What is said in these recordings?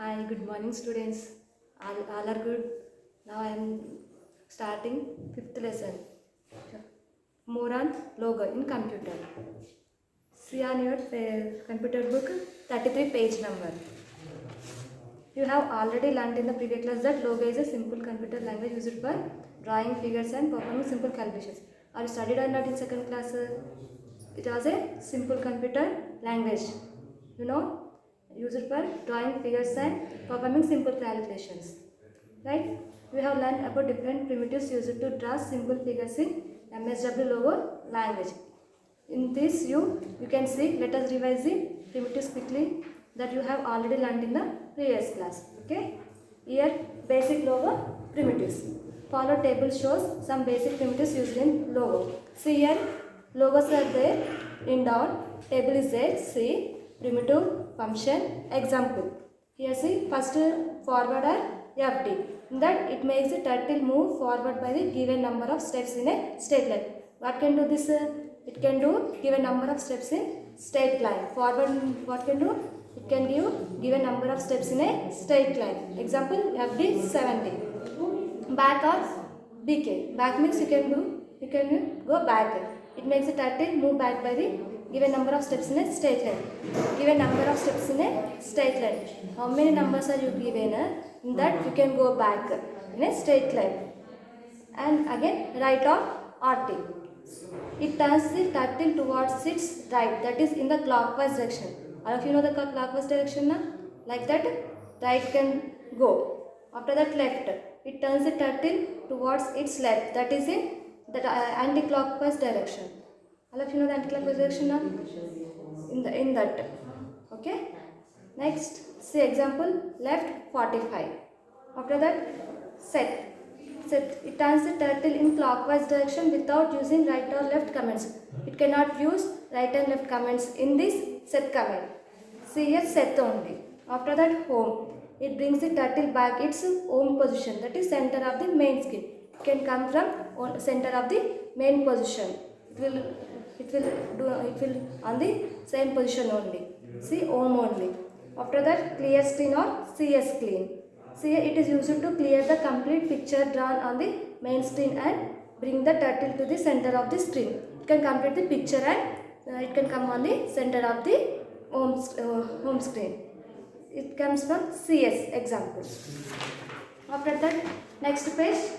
Hi, good morning, students. All are good. Now I am starting fifth lesson. More on logo in computer. See on your computer book 33 page number. You have already learned in the previous class that logo is a simple computer language used for drawing figures and performing simple calculations. Are you studied or not in second class? It was a simple computer language. You know, used for drawing figures and performing simple calculations. Right? We have learned about different primitives used to draw simple figures in MSW logo language. In this you can see, let us revise the primitives quickly that you have already learned in the previous class. Okay. Here basic logo primitives. Follow table shows some basic primitives used in logo. See here logos are there in down, table is there, see primitive, function, example. Here see first forward or FD. In that it makes the turtle move forward by the given number of steps in a straight line. What can do this? It can do given number of steps in straight line. Forward what can do? It can give given number of steps in a straight line. Example FD 70. Back or BK. Back means you can go back. It makes the turtle move back by the given number of steps in a straight line. Given number of steps in a straight line. How many numbers are you given? In that you can go back in a straight line. And again right or RT. It turns the turtle towards its right, that is in the clockwise direction. All of you know the clockwise direction now? Like that, right can go. After that left, it turns the turtle towards its left, that is in the anti-clockwise direction. All of you know the anti-clockwise direction now? In that. Okay. Next, see example left 45. After that, set. It turns the turtle in clockwise direction without using right or left commands. It cannot use right and left commands in this set command. See here set only. After that home. It brings the turtle back its home position, that is center of the main screen. It can come from center of the main position. It will on the same position only. See home only. After that clear screen or CS clean. See it is used to clear the complete picture drawn on the main screen and bring the turtle to the center of the screen. It can complete the picture and it can come on the center of the home screen. It comes from CS example. After that next page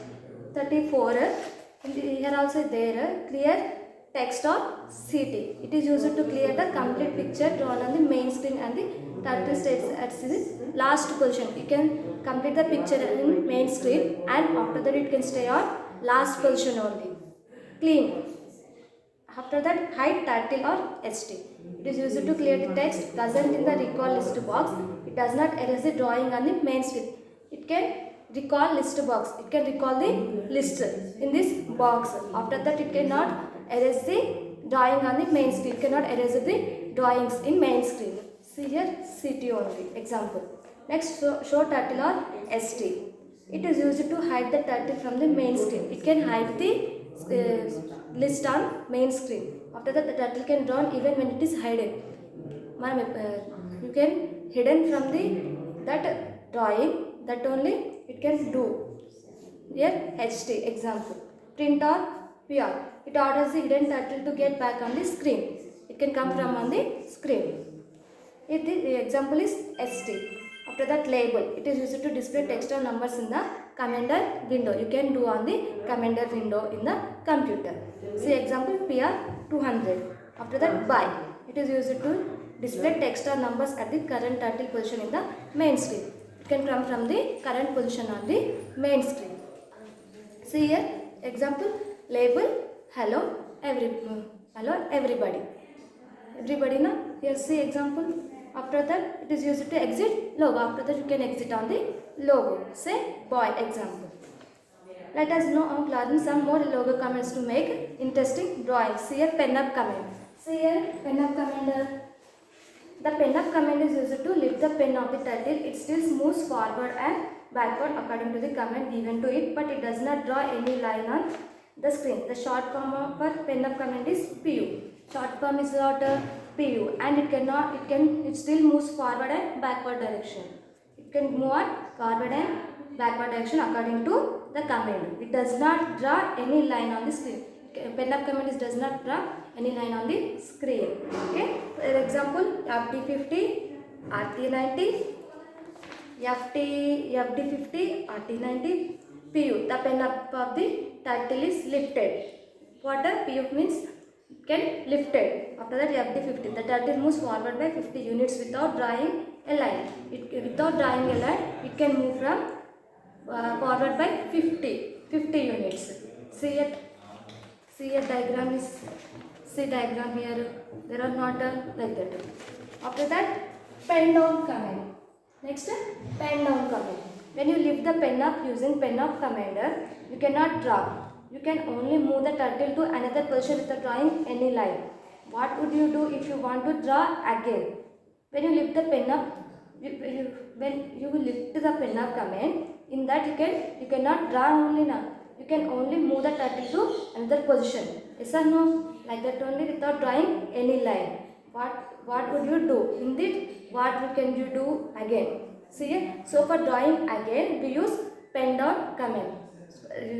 34. Here also there clear text or CT. It is used to clear the complete picture drawn on the main screen and the turtle stays at the last position. You can complete the picture in main screen and after that it can stay on last position only. Clean. After that hide turtle or ST. It is used to clear the text present in the recall list box. It does not erase the drawing on the main screen. It can recall list box. It can recall the list in this box. After that it cannot erase the drawing on the main screen. It cannot erase the drawings in main screen. See here CT only example. Next show turtle or ST. It is used to hide the turtle from the main screen. It can hide the list on main screen. After that the turtle can draw even when it is hidden. You can hidden from the that drawing, that only it can do. Here HT example. Print or PR. It orders the hidden turtle to get back on the screen. It can come from on the screen. If the example is ST. After that label. It is used to display text or numbers in the commander window. You can do on the commander window in the computer. See example PR 200. After that by. It is used to display text or numbers at the current turtle position in the main screen. It can come from the current position on the main screen. See here example label hello everybody. Everybody now. Here see example. After that it is used to exit logo. After that you can exit on the logo. Say boy example. Let us now learn some more logo commands to make interesting drawings. See here pen up command. See here pen up command. The pen up command is used to lift the pen of the turtle. It still moves forward and backward according to the command given to it, but it does not draw any line on the screen. The short form of pen up command is PU. Short form is what PU, and it still moves forward and backward direction. You can move on forward and backward direction according to the command. It does not draw any line on the screen. Pen up command does not draw any line on the screen. Okay. For example, FD50, RT90, FD50, RT90, PU. The pen up of the turtle is lifted. What a PU means? Can lifted. After that, FD50. The turtle moves forward by 50 units without drawing a line. Without drawing a line, it can move from forward by 50 units. See a diagram is, see diagram here. There are not like that. After that, pen down command. Next, pen down command. When you lift the pen up using pen up commander, you cannot draw. You can only move the turtle to another position without drawing any line. What would you do if you want to draw again? When you lift the pen up, when you lift the pen up command, in that you cannot draw only now. You can only move the turtle to another position. Yes or no? Like that only without drawing any line. What would you do? In it, what can you do again? See, so for drawing again, we use pen down command.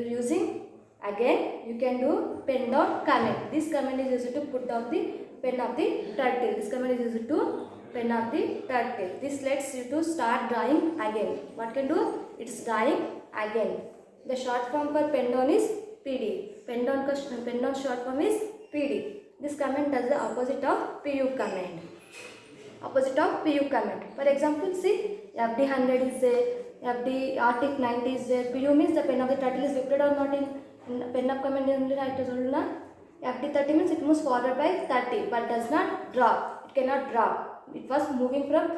Using again, you can do pen down command. This command is used to put down the pen of the turtle. This command is used to pen of the turtle. This lets you to start drawing again. What can do? It's drawing again. The short form for pen down is PD. Pen down short form is PD. This command does the opposite of PU command. Opposite of PU command. For example, see FD100 is there, FD RT90 is there. PU means the pen of the turtle is lifted or not in pen up command is I told na. FD30 means it moves forward by 30 but does not drop. It cannot drop. It was moving from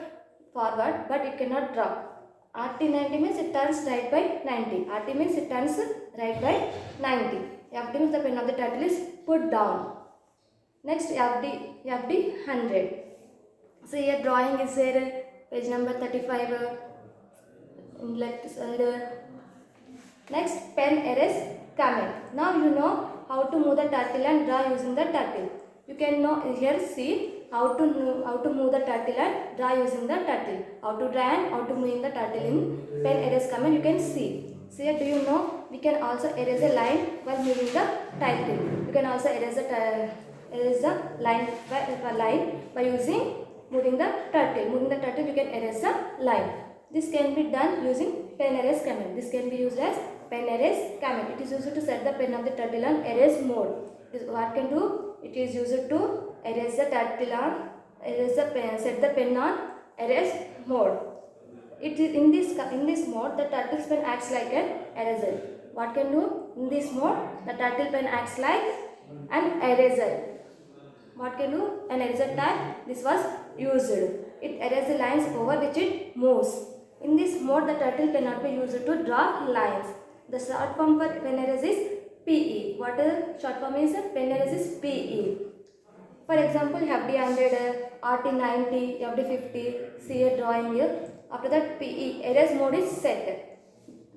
forward but it cannot drop. RT90 means it turns right by 90. RT means it turns right by 90. FD means the pen of the turtle is put down. Next FD100. So here drawing is there, page number 35 in left side. Next, pen erase command. Now you know how to move the turtle and draw using the turtle. You can know here see how to move the turtle and draw using the turtle. How to draw and how to move the turtle in pen erase command you can see. So here do you know we can also erase a line while moving the turtle. You can also erase the line by using moving the turtle. Moving the turtle you can erase the line. This can be done using pen erase command. This can be used as pen erase command. It is used to set the pen of the turtle on erase mode. What can do? It is used to erase the turtle on set the pen on erase mode. It is in this mode the turtle pen acts like an eraser. What can do? In this mode the turtle pen acts like an eraser. What can do? An eraser type. This was used. It erases the lines over which it moves. In this mode, the turtle cannot be used to draw lines. The short form for pen erase is PE. What is short form is? Pen erase is PE. For example, FD100, RT90, FD50, see a drawing here. After that, PE, erase mode is set.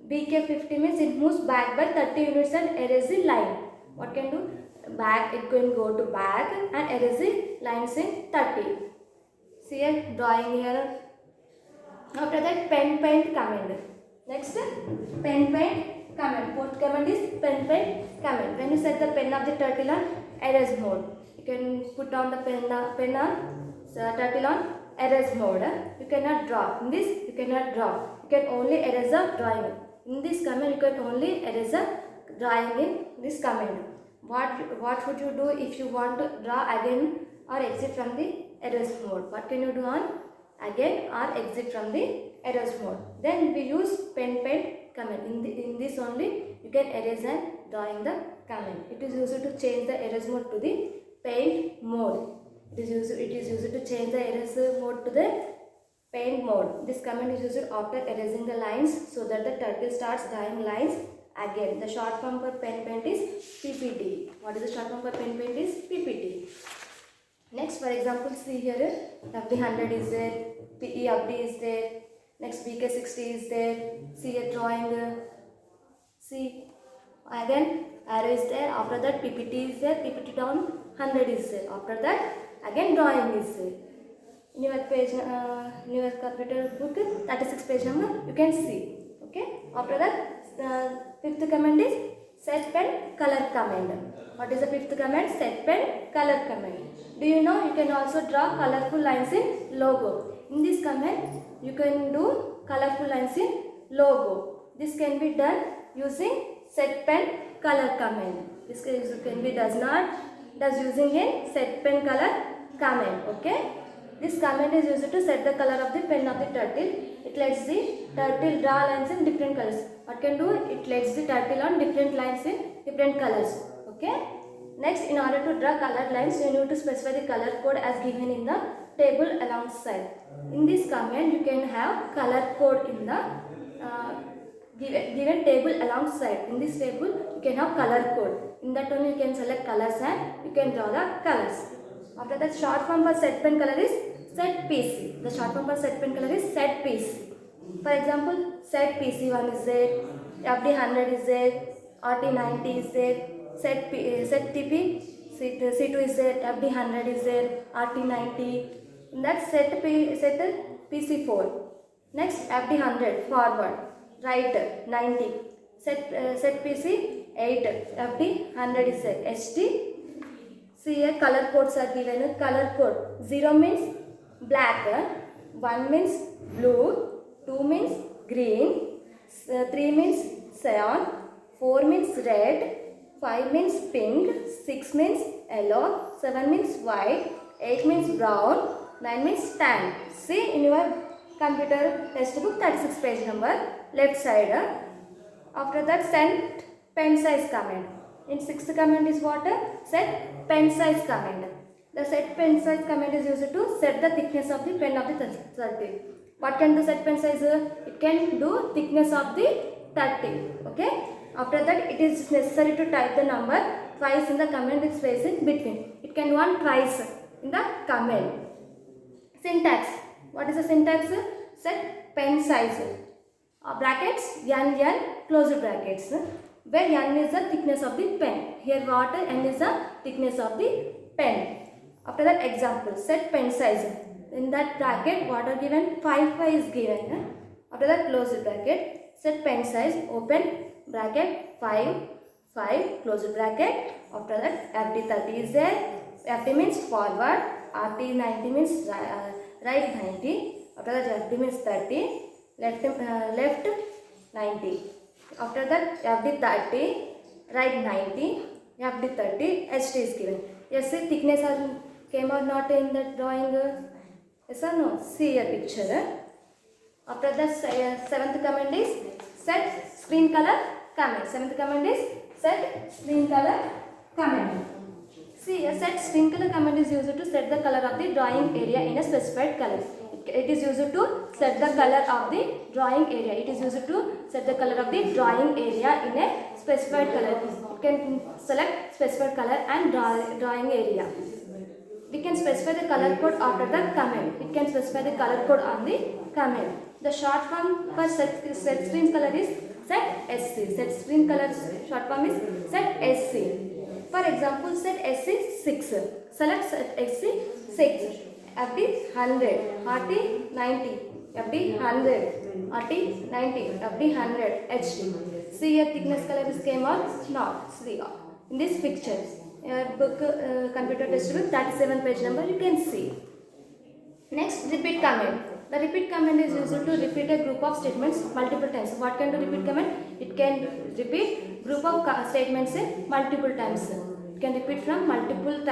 BK50 means it moves back by 30 units and erase the line. What can do? Back, it can go to back and erase the lines in 30. See a drawing here. After that, pen paint command. Next, pen paint command. Fourth command is pen paint command. When you set the pen of the turtle on erase mode, you can put on the pen on turtle on erase mode. You cannot draw. In this, you cannot draw. You can only erase the drawing. In this command, you can only erase the drawing in this command. What should you do if you want to draw again or exit from the erase mode? What can you do on again or exit from the erase mode? Then we use pen paint command. In this only you can erase and drawing the command. It is used to change the erase mode to the paint mode. It is used to change the erase mode to the paint mode. This command is used after erasing the lines so that the turtle starts drawing lines again. The short form for pen paint is PPT. What is the short form for pen paint is PPT. Next, for example, see here FD100 is there, PE FD is there, next BK60 is there, see a drawing, see again arrow is there, after that PPT is there, PPT down 100 is there, after that again drawing is there. in your page, in your computer book, 36 page number, you can see. Okay. After that, fifth command is set pen color command. What is the fifth command? Set pen color command. Do you know you can also draw colorful lines in logo? In this command, you can do colorful lines in logo. This can be done using set pen color command. This can be does using in set pen color command. Okay. This command is used to set the color of the pen of the turtle. It lets the turtle draw lines in different colors. What can do? It lets the turtle on different lines in different colors. Okay. Next, in order to draw colored lines, you need to specify the color code as given in the table alongside. In this command, you can have color code in the given table alongside. In this table, you can have color code. In that only you can select colors and you can draw the colors. After that, short form for set pen color is set PC. The short form for set pen color is set PC. For example, set PC1 is there, FD100 is there, RT90 is there, set TP, C2 is there, FD100 is there, RT90. That's set PC4. Next, FD100 forward, right 90. Set PC 8, FD100 is there, HT. See here color codes are given. Color code 0 means black, 1 means blue, 2 means green, 3 means cyan, 4 means red, 5 means pink, 6 means yellow, 7 means white, 8 means brown, 9 means tan. See in your computer textbook 36 page number left side. After that, set pen size command. In sixth command is what? Set pen size command. The set pen size command is used to set the thickness of the pen of the 30. What can do set pen size? It can do thickness of the 30. Okay. After that, it is necessary to type the number twice in the command with space in between. It can run twice in the command. Syntax. What is the syntax? Set pen size. Brackets n closed brackets. Where n is the thickness of the pen. Here what? N is the thickness of the pen. After that, example, set pen size. In that bracket, what are given? 5 is given. After that, close the bracket. Set pen size, open bracket, 5, close the bracket. After that, FD30 is there. FD means forward. RT90 means right 90. After that, FD means 30. Left 90. After that, FD30, right 90, FD30, HT is given. Yes, see thickness came or not in the drawing? Yes or no? See your picture. After that, seventh command is set screen color command. Seventh command is set screen color command. See, a set screen color command is used to set the color of the drawing area in a specified color. It is used to set the color of the drawing area. It is used to set the color of the drawing area in a specified color. You can select specified color and drawing area. We can specify the color code after the command. It can specify the color code on the command. The short form for set screen color is set SC. Set screen color short form is set SC. For example, set SC 6. Select set SC 6. FD 100, RT 90, FD 100, RT 90, FD 100, HD. See your thickness color is came or not. See in this picture, your book computer textbook 37 page number you can see. Next, repeat command. The repeat command is used to repeat a group of statements multiple times. What can do repeat command? It can repeat group of statements in multiple times. It can repeat from multiple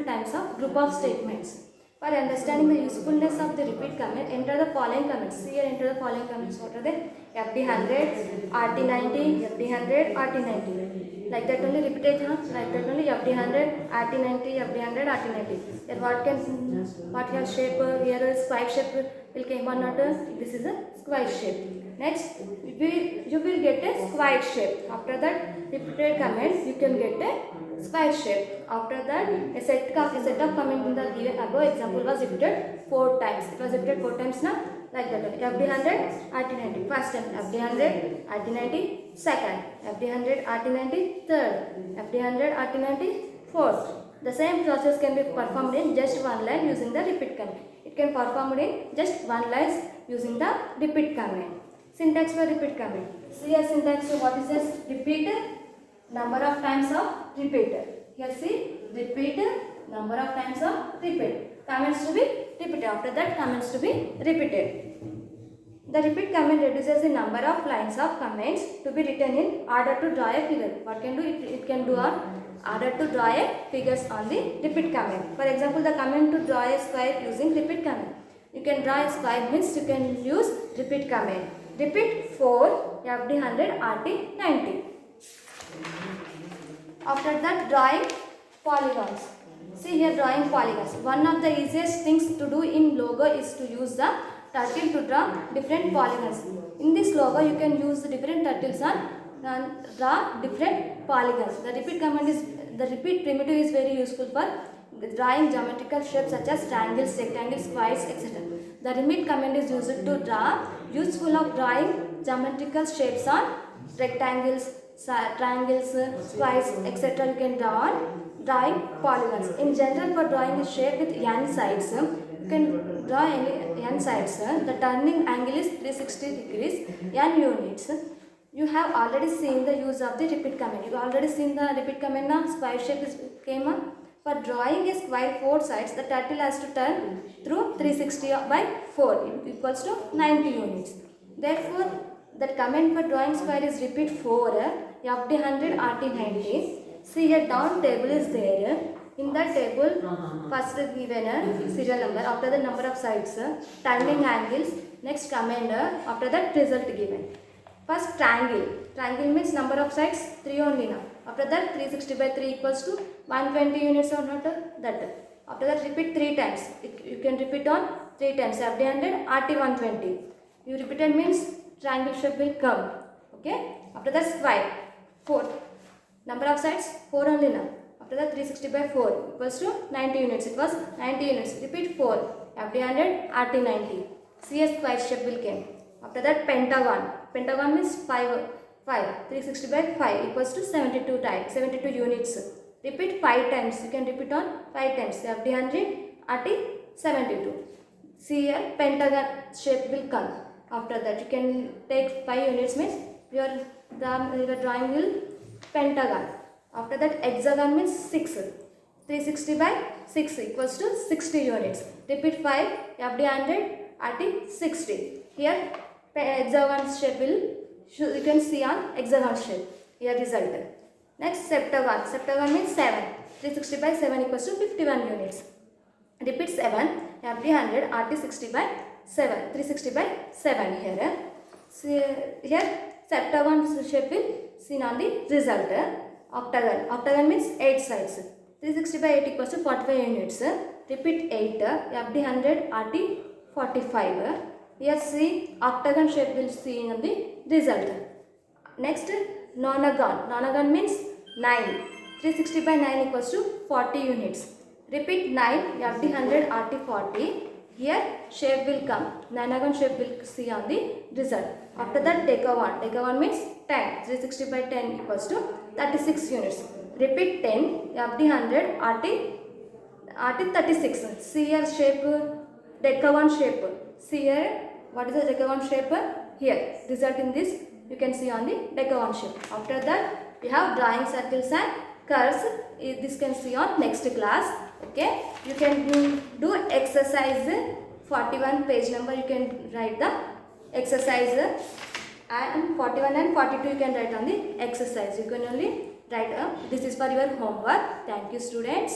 times of group of statements. For understanding the usefulness of the repeat command, enter the following comments. Here enter the following comments. What are they? FD100, RT90, FD100, RT90. Like that only repeated, like that only FD100, RT90, FD100, RT90. Then what here shape? Here is square shape will came or not? This is a square shape. Next, you will get a square shape. After that, repeated command, you can get a square shape. After that, a set of command in the given above example was repeated 4 times. It was repeated 4 times now. Like that. FD100, RT90. First time FD100, RT90. Second FD100, RT90. Third FD100, RT90. Fourth The same process can be performed in just one line using the repeat command. It can perform in just one line using the repeat command. Syntax for repeat command. See a syntax. So what is this? Repeat, number of times of repeat. Here see, repeat, number of times of repeat. Comments to be repeated. After that, comments to be repeated. The repeat command reduces the number of lines of commands to be written in order to draw a figure. What can do? It can do on order to draw a figures on the repeat command. For example, the command to draw a square using repeat command. You can draw a square means you can use repeat command. Repeat 4, FD 100, RT 90. After that, drawing polygons. See here, drawing polygons. One of the easiest things to do in logo is to use the turtle to draw different polygons. In this logo, you can use the different turtles and draw different polygons. The repeat primitive is very useful for drawing geometrical shapes such as triangles, rectangles, squares, etc. The repeat command is used to draw, useful of drawing geometrical shapes on rectangles, triangles, squares, etc. You can draw on drawing polygons. In general, for drawing a shape with n sides, you can draw any n sides. The turning angle is 360 degrees, n units. You have already seen the use of the repeat command. You have already seen the repeat command now. Square shape came on. For drawing a square 4 sides, the turtle has to turn through 360 by 4 equals to 90 units. Therefore, the command for drawing square is repeat 4, FD 100, RT 90. See a down table is there. In that table, first given a serial number, after the number of sides, turning angles, next command, after that result given. First triangle. Triangle means number of sides 3 only now. After that 360 by 3 equals to 120 units or not that. After that repeat 3 times. You can repeat on 3 times. FD 100, RT 120. You repeated means triangle shape will come. Okay. After that square 4. Number of sides 4 only now. After that 360 by 4 equals to 90 units. It was 90 units. Repeat 4. FD 100, RT 90. See a square shape will come. After that pentagon. Pentagon means 5. 360 by 5 equals to 72 units. Repeat 5 times. You can repeat on 5 times. FD 100, RT 72. See here pentagon shape will come. After that you can take 5 units means your drawing will pentagon. After that hexagon means 6. 360 by 6 equals to 60 units. Repeat 5. FD 100, RT 60. Here hexagon shape will you can see on hexagon shape. Here result. Next septagon. Septagon means 7. 360 by 7 equals to 51 units. Repeat 7. FD 100, RT 60 by 7. 360 by 7 here. See here septagon shape will seen on the result. Octagon. Octagon means 8 sides. 360 by 8 equals to 45 units. Repeat 8. FD 100, RT 45. Here see octagon shape will see in the result. Next nonagon. Nonagon means 9. 360 by 9 equals to 40 units. Repeat 9. FD 100, RT 40. Here shape will come. Nonagon shape will see on the result. After that decagon. Decagon means 10. 360 by 10 equals to 36 units. Repeat 10. FD 100, RT 36. See here shape decagon shape. See here what is the decagon shape? Here result in this you can see on the decagon shape. After that we have drawing circles and curves. This can see on next class. Okay, you can do exercise 41 page number. You can write the exercise and 41 and 42 you can write on the exercise. You can only write this is for your homework. Thank you students.